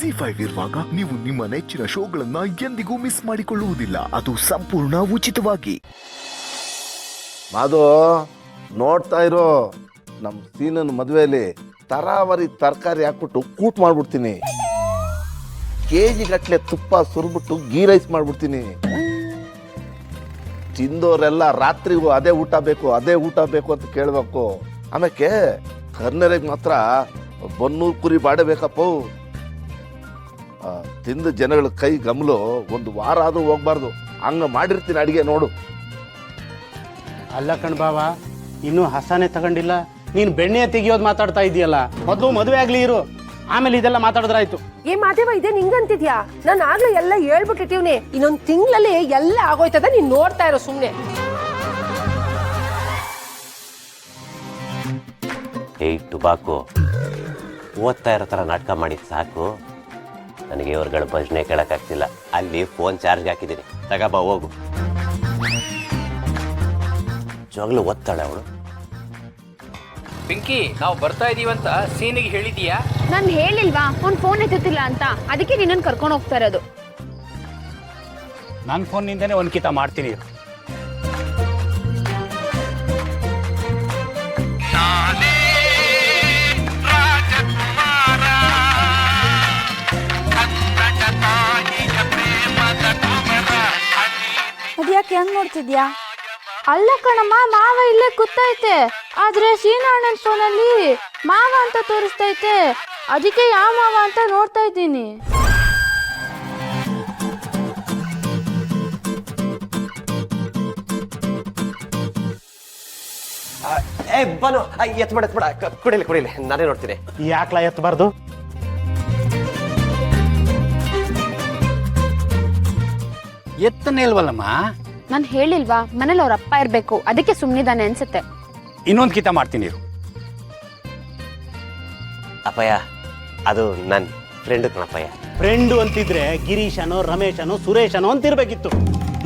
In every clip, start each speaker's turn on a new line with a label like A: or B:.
A: ZEE5 ಇರುವಾಗ ನೀವು ನಿಮ್ಮ ನೆಚ್ಚಿನ ಶೋಗಳನ್ನ ಎಂದಿಗೂ ಮಿಸ್ ಮಾಡಿಕೊಳ್ಳುವುದಿಲ್ಲ. ಅದು ಸಂಪೂರ್ಣ ಉಚಿತವಾಗಿ.
B: ಮಾದು ನೋಡ್ತಾ ಇರೋ ನಮ್ಮ ಸೀನನ್ ಮದುವೆಯಲ್ಲಿ ತರಾವರಿ ತರಕಾರಿ ಹಾಕ್ಬಿಟ್ಟು ಕೂಟ್ ಮಾಡ್ಬಿಡ್ತೀನಿ. ಕೆಜಿ ಗಟ್ಲೆ ತುಪ್ಪ ಸುರ್ಬಿಟ್ಟು ಗೀ ರೈಸ್ ಮಾಡ್ಬಿಡ್ತೀನಿ. ತಿಂದೋರೆಲ್ಲ ರಾತ್ರಿಗೂ ಅದೇ ಊಟ ಬೇಕು ಅಂತ ಕೇಳಬೇಕು. ಆಮೇಲೆ ಕರ್ನರಿಗೆ ಮಾತ್ರ ಬನ್ನೂರು ಕುರಿ ಬಾಡಬೇಕಪ್ಪ. ತಿಂದ ಜನಗಳ ಕೈ ಗಮಲು ಒಂದು ವಾರ ಆದ್ರೂ ಹೋಗ್ಬಾರ್ದು. ಹಂಗ ಮಾಡಿರ್ತೀನಿ ಅಡಿಗೆ ನೋಡು.
C: ಅಲ್ಲ ಕಣ್ ಬಾವ, ಇನ್ನೂ ಹಸನೆ ತಗೊಂಡಿಲ್ಲ, ನೀನು ಬೆಣ್ಣೆ ತೆಗಿಯೋದು ಮಾತಾಡ್ತಾ ಇದೆಯಲ್ಲ. ಮೊದಲು ಮದುವೆ ಆಗ್ಲಿ ಇರು, ಆಮೇಲೆ ಇದೆಲ್ಲ ಮಾತಾಡಿದ್ರಾಯ್ತು.
D: ಏ ಮಾದೇವ, ಇದೇ ನಿಂಗಂತಿದ್ಯಾ? ನಾನು ಆಗ್ಲೇ ಎಲ್ಲ ಹೇಳ್ಬಿಟ್ಟಿರ್ತೀವ್ನಿ. ಇನ್ನೊಂದ್ ತಿಂಗಳಲ್ಲಿ ಎಲ್ಲ ಆಗೋಯ್ತದ, ನೀನ್ ನೋಡ್ತಾ ಇರೋ ಸುಮ್ನೆ.
E: ಏಯ್ ಟುಬಾಕು, ಓದ್ತಾ ಇರೋ ಥರ ನಾಟಕ ಮಾಡಿದ್ದು ಸಾಕು. ನನಗೆ ಇವ್ರಗಳ ಭಜನೆ ಕೇಳೋಕ್ಕಾಗ್ತಿಲ್ಲ. ಅಲ್ಲಿ ಫೋನ್ ಚಾರ್ಜ್ ಹಾಕಿದ್ದೀನಿ, ತಗಬಾ ಹೋಗು. ಜೋಗ್ಲು ಓದ್ತಾಳೆ ಅವಳು.
F: ಪಿಂಕಿ, ನಾವು ಬರ್ತಾ ಇದೀವಂತ ಸೀನಿಗೆ ಹೇಳಿದೀಯಾ?
G: ನಾನು ಹೇಳಿಲ್ವಾ ಅವ್ನು ಫೋನ್ ಎತ್ತುತ್ತಿಲ್ಲ ಅಂತ? ಅದಕ್ಕೆ ನಿನ್ನನ್ನು ಕರ್ಕೊಂಡು ಹೋಗ್ತಾ ಇರೋದು.
C: ನನ್ನ ಫೋನ್ನಿಂದನೇ ಒಂದ್ಕಿತ ಮಾಡ್ತೀನಿ.
G: ಅದ್ಯಾಕೆ ಹೆಂಗ್ ನೋಡ್ತಿದ್ಯಾ? ಅಲ್ಲ ಕಣಮ್ಮ, ಮಾವ ಇಲ್ಲೇ ಕೂತೈತೆ, ಆದ್ರೆ ಸೀನಾ ಅಣ್ಣನ ಫೋನಲ್ಲಿ ಮಾವ ಅಂತ ತೋರಿಸ್ತೈತೆ. ಅದಕ್ಕೆ ಯಾವ ಮಾವ ಅಂತ ನೋಡ್ತಾ ಇದ್ದೀನಿ.
E: ಬನು ಎತ್ಬೇಡ ಕುಡಿಲಿ, ನಾನೇ ನೋಡ್ತೀನಿ.
C: ಯಾಕ್ಲಾ ಎತ್ತಬಾರ್ದು? ಎತ್ತನೇ ಇಲ್ವಲ್ಲಮ್ಮ.
G: ನಾನು ಹೇಳಿಲ್ವಾ ಮನೇಲಿ ಅವ್ರ ಅಪ್ಪ ಇರ್ಬೇಕು, ಅದಕ್ಕೆ ಸುಮ್ಮನಿದ್ದಾನೆ ಅನ್ಸುತ್ತೆ.
C: ಇನ್ನೊಂದು ಕಿತ ಮಾಡ್ತೀನಿ.
E: ಅಪ್ಪಯ್ಯ, ಅದು ನನ್ನ ಫ್ರೆಂಡ್ ಕಣಪ್ಪಯ್ಯ.
C: ಫ್ರೆಂಡು ಅಂತಿದ್ರೆ ಗಿರೀಶನೋ ರಮೇಶನೋ ಸುರೇಶನೋ ಅಂತಿರ್ಬೇಕಿತ್ತು.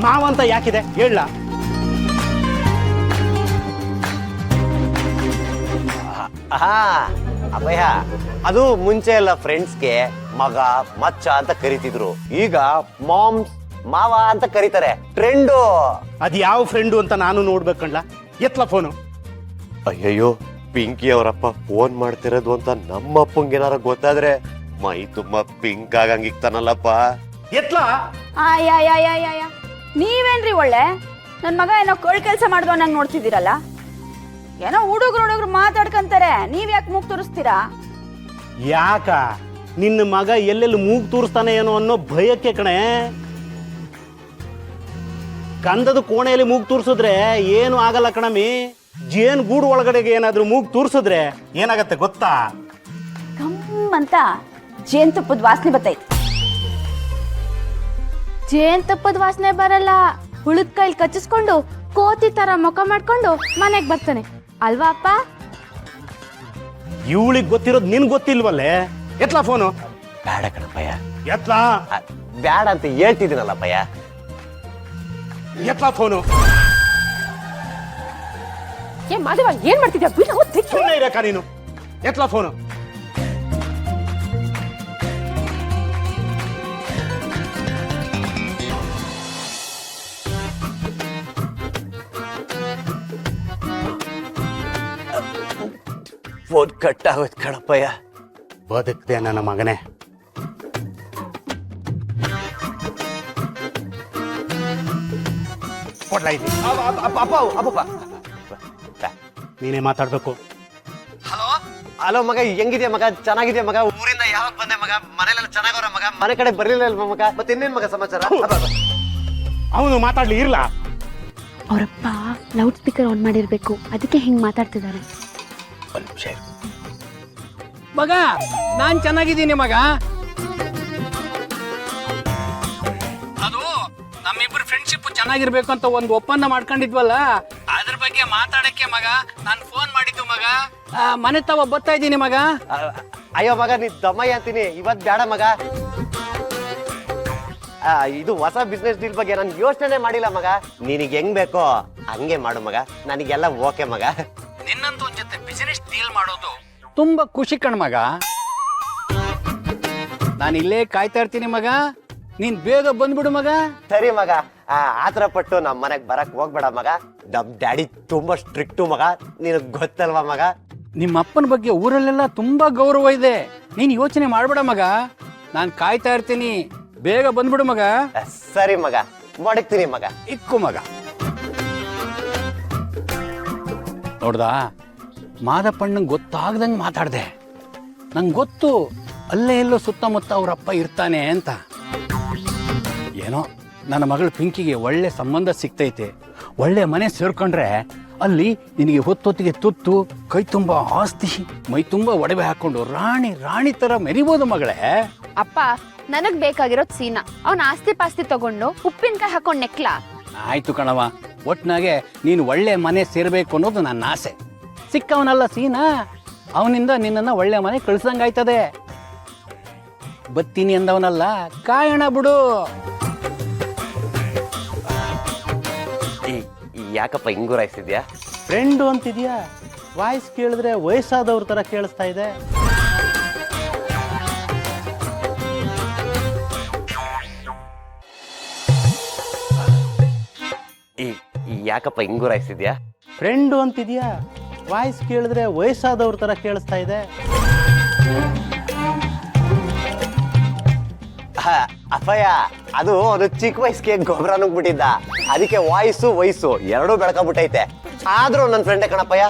C: ಮಾವ ಅಂತ ಯಾಕಿದೆ ಹೇಳ?
E: ಅಪ್ಪಯ್ಯ, ಅದು ಮುಂಚೆ ಎಲ್ಲ ಫ್ರೆಂಡ್ಸ್ಗೆ ಮಗ ಮಚ್ಚ ಅಂತ ಕರಿತಿದ್ರು. ಈಗ ಮಾಮ್ಸ್ ಮಾವ ಅಂತ ಕರೀತಾರೆ. ಟ್ರೆಂಡು.
C: ಅದ್ ಯಾವ ಫ್ರೆಂಡು ಅಂತ ನಾನು ನೋಡ್ಬೇಕಂಡ್ಲ. ಎತ್ಲ ಫೋನು.
E: ಅಯ್ಯಯ್ಯೋ, ಪಿಂಕಿ ಅವರಪ್ಪ ಫೋನ್ ಮಾಡ್ತಿರೋದು ಅಂತ ನಮ್ಮ ಅಪ್ಪಂಗೆ ಏನಾರ ಗೊತ್ತಾದ್ರೆ ಮೈ ತುಂಬಾ ಪಿಂಕ್ ಆಗಂಗಿಕ್ತಾನಲ್ಲಪ್ಪ.
C: ಎತ್ಲ.
G: ಆಯ ನೀವೇನ್ರಿ ಒಳ್ಳೆ ನನ್ ಮಗ ಏನೋ ಕೋಳ್ ಕೆಲಸ ಮಾಡಿದ್ವ ನಂಗೆ ನೋಡ್ತಿದ್ದೀರಲ್ಲ. ಏನೋ ಹುಡುಗರು ಮಾತಾಡ್ಕಂತಾರೆ, ನೀವ್ ಯಾಕೆ ಮೂಗ್ ತೋರಿಸ್ತೀರಾ?
C: ಯಾಕ ನಿನ್ನ ಮಗ ಎಲ್ಲೆಲ್ಲಿ ಮೂಗ್ ತೂರಿಸ್ತಾನೆ ಏನೋ ಅನ್ನೋ ಭಯಕ್ಕೆ ಕಣೆ. ಕಂದದ ಕೋಣೆಯಲ್ಲಿ ಮೂಗ್ ತೂರ್ಸಿದ್ರೆ ಏನು ಆಗಲ್ಲ ಕಣಮಿ. ಜೇನ್ ಗೂಡು ಒಳಗಡೆಗೆ ಏನಾದ್ರೂ ಮೂಗ್ ತೂರ್ಸಿದ್ರೆ ಏನಾಗತ್ತೆ ಗೊತ್ತಾ?
G: ಅಂತ ಜೇನ್ತುಪ್ಪದ ವಾಸನೆ ಬರ್ತೈತೆ. ಜೇನ್ತುಪ್ಪದ ವಾಸನೆ ಬರಲ್ಲ, ಹುಳುದ್ ಕೈಲಿ ಕಚ್ಚಿಸ್ಕೊಂಡು ಕೋತಿ ತರ ಮುಖ ಮಾಡ್ಕೊಂಡು ಮನೆಗ್ ಬರ್ತಾನೆ ಅಲ್ವಾ ಅಪ್ಪ?
C: ಇವಳಿಗೆ ಗೊತ್ತಿರೋದು ನಿನ್ ಗೊತ್ತಿಲ್ವಲ್ಲೇ. ಎತ್ಲಾ ಫೋನು.
E: ಬೇಡ ಕಣಪ್ಪಯ್ಯ.
C: ಎತ್ಲಾ.
E: ಬೇಡ ಅಂತ ಹೇಳ್ತಿದ್ದೀನಲ್ಲಪ್ಪಯ್ಯ.
C: ಎತ್ಲಾ ಫೋನು.
D: ಏ ಮಾದೇವ, ಏನ್ ಮಾಡ್ತಿದ್ಯಾ?
C: ಸುಮ್ಮನೆ ಇರಕ್ಕ ನೀನು. ಎತ್ಲಾ ಫೋನು.
E: ಫೋನ್ ಕಟ್ ಆಗೋಯ್ತು ಕಣಪ್ಪಯ್ಯ.
C: ಬದುಕ್ದೆ ನನ್ನ ಮಗನೇ. ಕೊಡ್ಲಾ ಇಲ್ಲಿ. ನೀನೇ ಮಾತಾಡ್ಬೇಕು.
E: ಹಲೋ ಮಗ, ಹೆಂಗಿದ್ಯಾ ಮಗ? ಚೆನ್ನಾಗಿದ್ಯಾ ಮಗ? ಊರಿಂದ ಯಾವಾಗ ಬಂದೆ ಮಗ? ಮನೇಲೆಲ್ಲ ಚೆನ್ನಾಗವ್ರ ಮಗ? ಮನೆ ಕಡೆ ಬರ್ಲಿಲ್ಲ ಅಲ್ವಾ ಮಗ? ಮತ್ತೆ ಇನ್ನೇನ್ ಮಗ ಸಮಾಚಾರ?
C: ಅವನು ಮಾತಾಡ್ಲಿ ಇರ್ಲಾ.
G: ಅವರಪ್ಪ ಲೌಡ್ ಸ್ಪೀಕರ್ ಆನ್ ಮಾಡಿರ್ಬೇಕು, ಅದಕ್ಕೆ ಹಿಂಗ್ ಮಾತಾಡ್ತಿದ್ದಾರೆ.
F: ಮಗ, ನಾನ್ ಚೆನ್ನಾಗಿದ್ದೀನಿ ಮಗ. ಅದು ನಮ್ಮಿಬ್ರು ಫ್ರೆಂಡ್ಶಿಪ್ ಚೆನ್ನಾಗಿರ್ಬೇಕು ಅಂತ ಒಂದು ಒಪ್ಪಂದ ಮಾಡ್ಕೊಂಡಿದ್ವಲ್ಲ, ಅದ್ರ ಬಗ್ಗೆ ಮಾತಾಡಕ್ಕೆ ಮಗ ನಾನು ಫೋನ್ ಮಾಡಿದ್ದು ಮಗ. ಮನೆ ತವ ಬರ್ತಾ ಇದ್ದೀನಿ ಮಗ.
E: ಅಯ್ಯೋ ಮಗ, ನೀ ದಮ್ಮಯ್ಯ ಅಂತೀನಿ, ಇವತ್ ಬೇಡ ಮಗ. ಇದು ಹೊಸ ಬಿಸ್ನೆಸ್ ಡೀಲ್ ಬಗ್ಗೆ ನಾನು ಯೋಚನೆ ಮಾಡಿಲ್ಲ ಮಗ. ನಿನಗೆ ಹೆಂಗ್ ಬೇಕೋ ಹಂಗೆ ಮಾಡು ಮಗ, ನನಗೆಲ್ಲ ಓಕೆ ಮಗ.
F: ನಿನ್ನಂತ ಒಂದ್ ಜೊತೆ ಬಿಸಿನೆಸ್ ಡೀಲ್ ಮಾಡೋದು ತುಂಬಾ ಖುಷಿ ಕಣ್ ಮಗ. ನಾನು ಇಲ್ಲೇ ಕಾಯ್ತಾ ಇರ್ತೀನಿ ಮಗ. ನೀನ್ ಬೇಗ ಬಂದ್ಬಿಡು ಮಗ.
E: ಸರಿ ಮಗ, ಆತರ ಪಟ್ಟು ನಮ್ಮ ಮನೆಗೆ ಬರಕ್ ಹೋಗ್ಬೇಡ ಮಗ. ನಮ್ ಡ್ಯಾಡಿ ತುಂಬಾ ಸ್ಟ್ರಿಕ್ಟು ಮಗ, ನಿನಗ್ ಗೊತ್ತಲ್ವಾ ಮಗ.
F: ನಿಮ್ಮ ಅಪ್ಪನ ಬಗ್ಗೆ ಊರಲ್ಲೆಲ್ಲ ತುಂಬಾ ಗೌರವ ಇದೆ. ನೀನ್ ಯೋಚನೆ ಮಾಡ್ಬೇಡ ಮಗ, ನಾನು ಕಾಯ್ತಾ ಇರ್ತೀನಿ. ಬೇಗ ಬಂದ್ಬಿಡು ಮಗ.
E: ಸರಿ ಮಗ, ಮಡಗ್ತೀನಿ ಮಗ.
F: ಇಕ್ಕು ಮಗ. ನೋಡ್ದಾ, ಮಾದಪ್ಪಣ್ಣಂಗೆ ಗೊತ್ತಾಗ್ದಂಗೆ ಮಾತಾಡ್ದೆ. ನಂಗೆ ಗೊತ್ತು ಅಲ್ಲೇ ಎಲ್ಲೋ ಸುತ್ತಮುತ್ತ ಅವ್ರಪ್ಪ ಇರ್ತಾನೆ ಅಂತ. ಏನೋ ನನ್ನ ಮಗಳು ಪಿಂಕಿಗೆ ಒಳ್ಳೆ ಸಂಬಂಧ ಸಿಗ್ತೈತೆ, ಒಳ್ಳೆ ಮನೆ ಸೇರ್ಕೊಂಡ್ರೆ ಅಲ್ಲಿ ನಿನಗೆ ಹೊತ್ತೊತ್ತಿಗೆ ತುತ್ತು, ಕೈ ತುಂಬ ಆಸ್ತಿ, ಮೈ ತುಂಬ ಒಡವೆ ಹಾಕೊಂಡು ರಾಣಿ ರಾಣಿ ತರ ಮೆರಿಬೋದು ಮಗಳೇ.
G: ಅಪ್ಪ, ನನಗ್ ಬೇಕಾಗಿರೋದ್ ಸೀನಾ. ಅವ್ನ ಆಸ್ತಿ ಪಾಸ್ತಿ ತಗೊಂಡು ಉಪ್ಪಿನಕಾಯಿ ಹಾಕೊಂಡ್ ನೆಕ್ಲಾ.
F: ಆಯ್ತು ಕಣವ, ಒಟ್ನಾಗೆ ನೀನು ಒಳ್ಳೆ ಮನೆ ಸೇರ್ಬೇಕು ಅನ್ನೋದು ನನ್ನ ಆಸೆ. ಸಿಕ್ಕವನಲ್ಲ ಸೀನಾ, ಅವನಿಂದ ನಿನ್ನನ್ನು ಒಳ್ಳೆ ಮನೆ ಕಳ್ಸಂಗಾಯ್ತದೆ. ಬತ್ತೀನಿ ಅಂದವನಲ್ಲ, ಕಾಯಣ ಬಿಡು.
E: ಯಾಕಪ್ಪ ಹಿಂಗುರಾಯಿಸಿದ್ಯಾ?
C: ಫ್ರೆಂಡು ಅಂತಿದ್ಯಾ? ವಾಯ್ಸ್ ಕೇಳಿದ್ರೆ ವಯಸ್ಸಾದವ್ರ ತರ ಕೇಳಿಸ್ತಾ ಇದೆ.
E: ಯಾಕಪ್ಪ ಹಿಂಗುರಾಯಿಸಿದ್ಯಾ?
C: ಫ್ರೆಂಡು ಅಂತಿದ್ಯಾ? ವಾಯ್ಸ್ ಕೇಳಿದ್ರೆ ವಯಸ್ಸಾದವ್ರ ತರ ಕೇಳಿಸ್ತಾ ಇದೆ.
E: ಅಪ್ಪಯ್ಯ, ಅದು ಚಿಕ್ಕ ವಯಸ್ಸಿಗೆ ಗೊಬ್ಬರ ನುಗ್ಬಿಟ್ಟಿದ್ದ, ಅದಕ್ಕೆ ವಯಸ್ಸು ಎರಡೂ ಬೆಳಕಬಿಟ್ಟೈತೆ. ಆದ್ರೂ ನನ್ನ ಫ್ರೆಂಡೇ ಕಣಪ್ಪಯ್ಯ.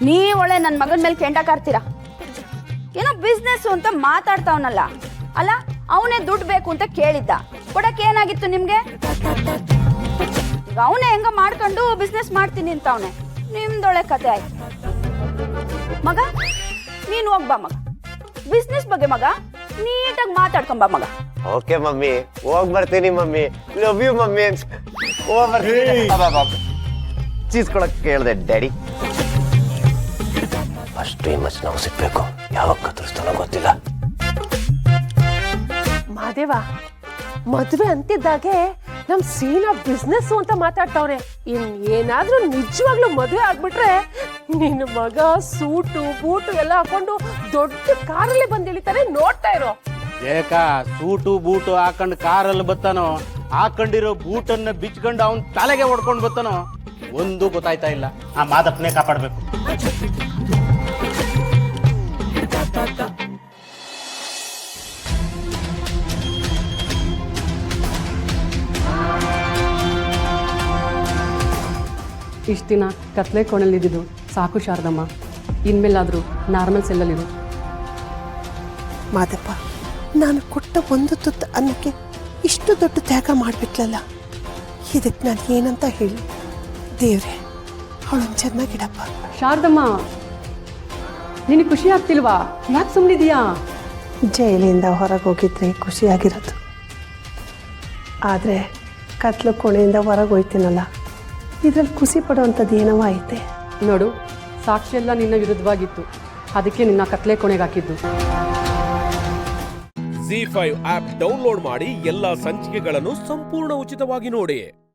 G: ನೀ ಒಳ್ಳೆ ನನ್ ಮಗನ್ ಮೇಲೆ ಕೆಂಡ ಕಾರ್ತೀರಾ. ಏನೋ ಬಿಸ್ನೆಸ್ ಅಂತ ಮಾತಾಡ್ತಾವನಲ್ಲ. ಅಲ್ಲ, ಅವನೇ ದುಡ್ಡು ಬೇಕು ಅಂತ ಕೇಳಿದ್ದ, ಕೊಡಕ್ಕೆ ಏನಾಗಿತ್ತು ನಿಮ್ಗೆ? ಈಗ ಅವನೇ ಹೆಂಗ ಮಾಡ್ಕೊಂಡು ಬಿಸ್ನೆಸ್ ಮಾಡ್ತೀನಿ ಅಂತ ಅವನೇ. ನಿಮ್ದೊಳ್ಳೆ ಕತೆ ಆಯ್ತು ಮಗ. ನೀನು ಹೋಗ್ಬಾ ಮಗ, ಬಿಸ್ನೆಸ್ ಬಗ್ಗೆ ಮಗ ನೀಟಾಗಿ ಮಾತಾಡ್ಕೊಂಬ ಮಗ.
E: ಓಕೆ ಮಮ್ಮಿ, ಹೋಗ್ ಬರ್ತೀನಿ ಮಮ್ಮಿ. Love you mummy. ಹೋಗ್ ಬರ್ತೀನಿ. ಚೀಸ್ ಕೊಡಕ್ ಕೇಳ್ದೆ ಡ್ಯಾಡಿ. ಅಷ್ಟು ಮಚ್ ನಾವು ಸಿಗ್ಬೇಕು, ಯಾವಾಗ ಕತ್ತರಿಸ್ತಾನೋ ಗೊತ್ತಿಲ್ಲ.
D: ಮಾದೇವ, ಮದ್ವೆ ಅಂತಿದ್ದಾಗೆ ನಮ್ ಸೀನಾ ಬಿಸ್ನೆಸ್ ಅಂತ ಮಾತಾಡ್ತಾವ್ರೆ. ಏನಾದ್ರೂ ನಿಜವಾಗ್ಲೂ ಮದ್ವೆ ಆಗ್ಬಿಟ್ರೆ ನಿನ್ನ ಮಗ ಸೂಟು ಬೂಟು ಎಲ್ಲ ಹಾಕೊಂಡು ದೊಡ್ಡ ಕಾರಲ್ಲಿ ಬಂದ್ ಇಳಿತಾರೆ, ನೋಡ್ತಾ ಇರೋ.
C: ಏಕಾ ಸೂಟು ಬೂಟು ಹಾಕೊಂಡು ಕಾರಲ್ಲಿ ಬತ್ತಾನೋ, ಹಾಕೊಂಡಿರೋ ಬೂಟನ್ನ ಬಿಚ್ಕೊಂಡು ಅವನ್ ತಲೆಗೆ ಹೊಡ್ಕೊಂಡು ಬತ್ತಾನೋ, ಒಂದು ಗೊತ್ತಾಯ್ತಾ ಇಲ್ಲ. ಆ ಮಾದಪ್ಪನೇ ಕಾಪಾಡ್ಬೇಕು.
H: ಇಷ್ಟು ದಿನ ಕತ್ಲೆ ಕೋಣಲ್ಲಿದ್ದು ಸಾಕು ಶಾರದಮ್ಮ, ಇನ್ಮೇಲಾದರೂ ನಾರ್ಮಲ್ ಸೆಲ್ಲಲ್ಲಿರು.
D: ಮಾದಪ್ಪ, ನಾನು ಕೊಟ್ಟ ಒಂದು ತುತ್ತು ಅನ್ನಕ್ಕೆ ಇಷ್ಟು ದೊಡ್ಡ ತ್ಯಾಗ ಮಾಡಿಬಿಟ್ಲಲ್ಲ, ಇದಕ್ಕೆ ನಾನು ಏನಂತ ಹೇಳಿ? ದೇವ್ರೆ, ಅವಳನ್ನು ಚೆನ್ನಾಗಿಡಪ್ಪ.
H: ಶಾರದಮ್ಮ, ನಿನಗೆ ಖುಷಿ ಆಗ್ತಿಲ್ವಾ? ಯಾಕೆ ಸುಮ್ಮನಿದೀಯಾ?
D: ಜೈಲಿಂದ ಹೊರಗೆ ಹೋಗಿದ್ರೆ ಖುಷಿಯಾಗಿರೋದು, ಆದರೆ ಕತ್ಲು ಕೋಣೆಯಿಂದ ಹೊರಗೆ ಹೋಯ್ತೀನಲ್ಲ, ಇದ್ರಲ್ಲಿ ಖುಷಿ ಪಡುವಂಥದ್ದು ಏನೋ ಐತೆ.
H: ನೋಡು, ಸಾಕ್ಷಿ ಎಲ್ಲ ನಿನ್ನ ವಿರುದ್ಧವಾಗಿತ್ತು, ಅದಕ್ಕೆ ನಿನ್ನ ಕತ್ಲೆ ಕೋಣೆಗೆ ಹಾಕಿದ್ದು.
I: ZEE5 ಆಪ್ ಡೌನ್ಲೋಡ್ ಮಾಡಿ ಎಲ್ಲಾ ಸಂಚಿಕೆಗಳನ್ನು ಸಂಪೂರ್ಣ ಉಚಿತವಾಗಿ ನೋಡಿ.